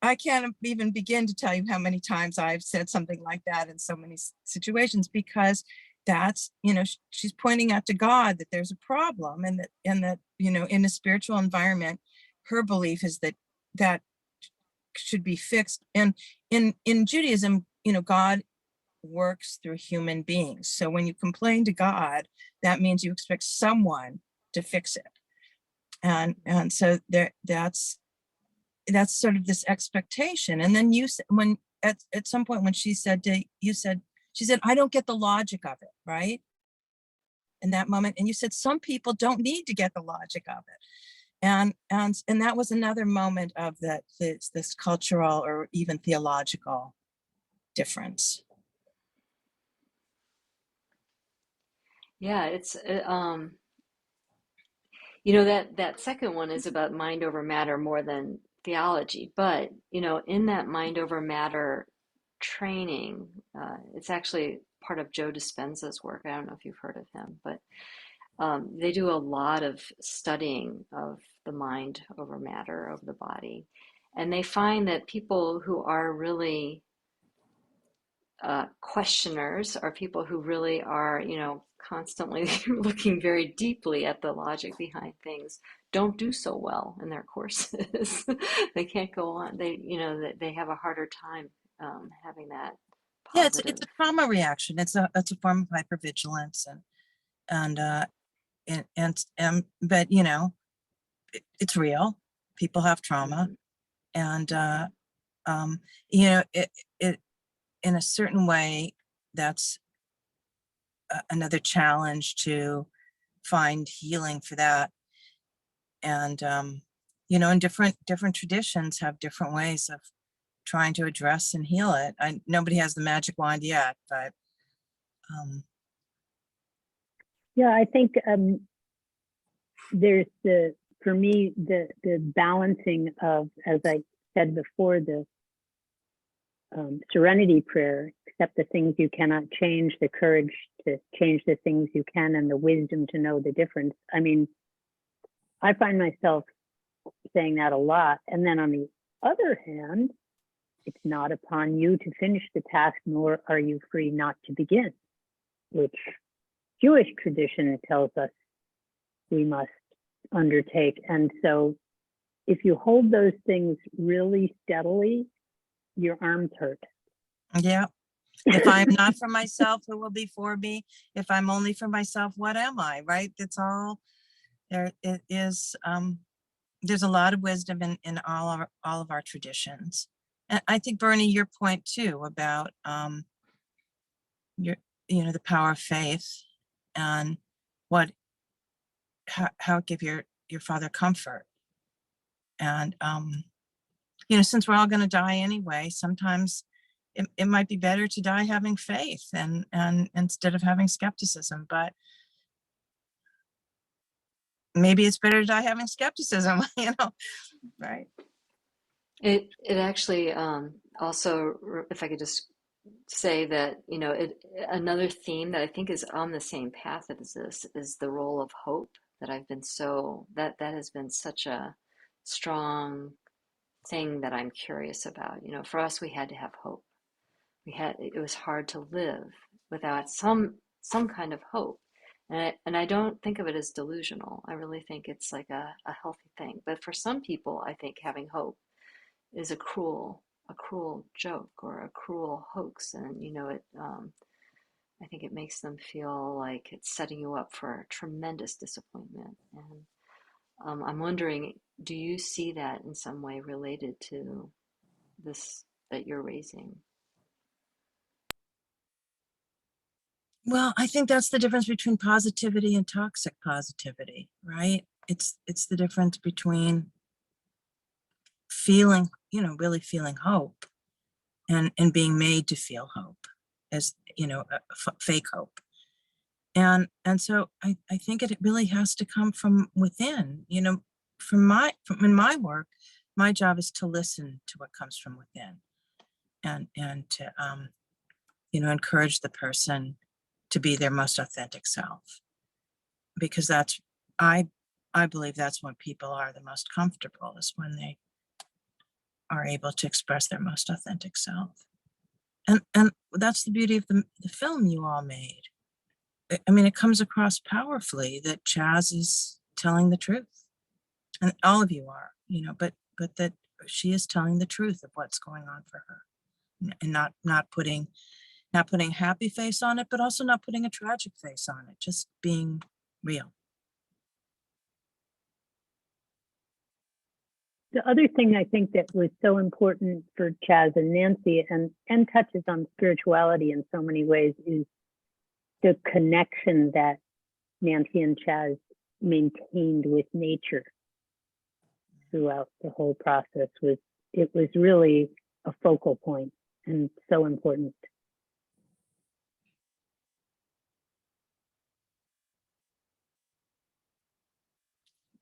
I can't even begin to tell you how many times I've said something like that in so many situations, because that's, she's pointing out to God that there's a problem, and that in a spiritual environment, her belief is that should be fixed. And in Judaism, God works through human beings. So when you complain to God, that means you expect someone to fix it. And so that's sort of this expectation. And then you said, when at some point when she said to you, she said, I don't get the logic of it, right? In that moment. And you said, some people don't need to get the logic of it. And that was another moment of this cultural or even theological difference. Yeah, it's you know, that second one is about mind over matter more than theology, but you know, in that mind over matter training, it's actually part of Joe Dispenza's work. I don't know if you've heard of him, but they do a lot of studying of the mind over matter, over the body, and they find that people who are really questioners are people who really are, you know, constantly looking very deeply at the logic behind things, don't do so well in their courses. They can't go on. They, you know, they have a harder time having that positive. Yeah, it's a trauma reaction. It's a form of hypervigilance, but you know, it's real. People have trauma, and you know, it in a certain way, that's another challenge to find healing for that. And you know, and different traditions have different ways of trying to address and heal it. Nobody has the magic wand yet, but yeah, I think there's for me the balancing of, as I said before, the serenity prayer, accept the things you cannot change, the courage to change the things you can, and the wisdom to know the difference. I mean, I find myself saying that a lot. And then on the other hand, it's not upon you to finish the task, nor are you free not to begin, which Jewish tradition tells us we must undertake. And so if you hold those things really steadily, your arms hurt. yeah. If I'm not for myself, who will be for me? If I'm only for myself, what am I? Right? It's all there. It is. There's a lot of wisdom in all of our traditions, and I think, Bernie, your point too about the power of faith and how it give your father comfort, and you know, since we're all going to die anyway, sometimes it might be better to die having faith and instead of having skepticism, but maybe it's better to die having skepticism, you know, right? It actually also, if I could just say that, you know, another theme that I think is on the same path as this is the role of hope, that I've been that has been such a strong thing that I'm curious about. You know, for us, we had to have hope. It was hard to live without some kind of hope. And I don't think of it as delusional. I really think it's like a healthy thing. But for some people, I think having hope is a cruel joke or a cruel hoax. And, you know, I think it makes them feel like it's setting you up for tremendous disappointment. And I'm wondering, do you see that in some way related to this that you're raising? Well, I think that's the difference between positivity and toxic positivity, right? It's the difference between feeling, you know, really feeling hope and being made to feel hope, as, you know, fake hope. And so I think it really has to come from within, you know, in my work, my job is to listen to what comes from within and to, you know, encourage the person to be their most authentic self, because I believe that's when people are the most comfortable, is when they are able to express their most authentic self. And that's the beauty of the film you all made. I mean, it comes across powerfully that Chaz is telling the truth, and all of you are, you know, but that she is telling the truth of what's going on for her, and not putting not putting a happy face on it, but also not putting a tragic face on it, just being real. The other thing I think that was so important for Chaz and Nancy and touches on spirituality in so many ways is the connection that Nancy and Chaz maintained with nature throughout the whole process. It was really a focal point and so important.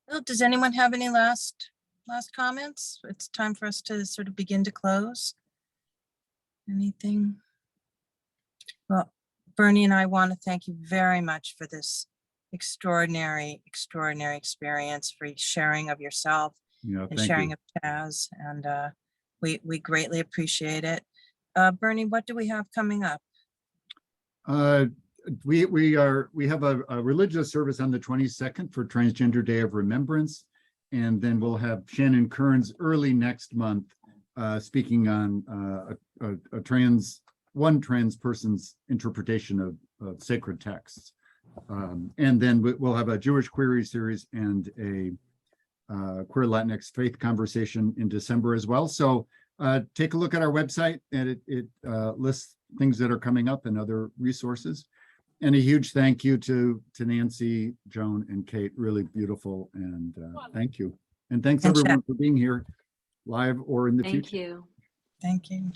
Well, does anyone have any last comments? It's time for us to sort of begin to close. Anything? Well, Bernie and I want to thank you very much for this extraordinary experience, for sharing of yourself and thank sharing you. of Chaz, and we greatly appreciate it. Bernie, what do we have coming up? We have a religious service on the 22nd for Transgender Day of Remembrance, and then we'll have Shannon Kearns early next month speaking on one trans person's interpretation of sacred texts. And then we'll have a Jewish query series and a Queer Latinx faith conversation in December as well. So take a look at our website, and it lists things that are coming up and other resources. And a huge thank you to Nancy, Joan, and Kate. Really beautiful, and thank you. And thanks everyone for being here, live or in the future. Thank you. Thank you.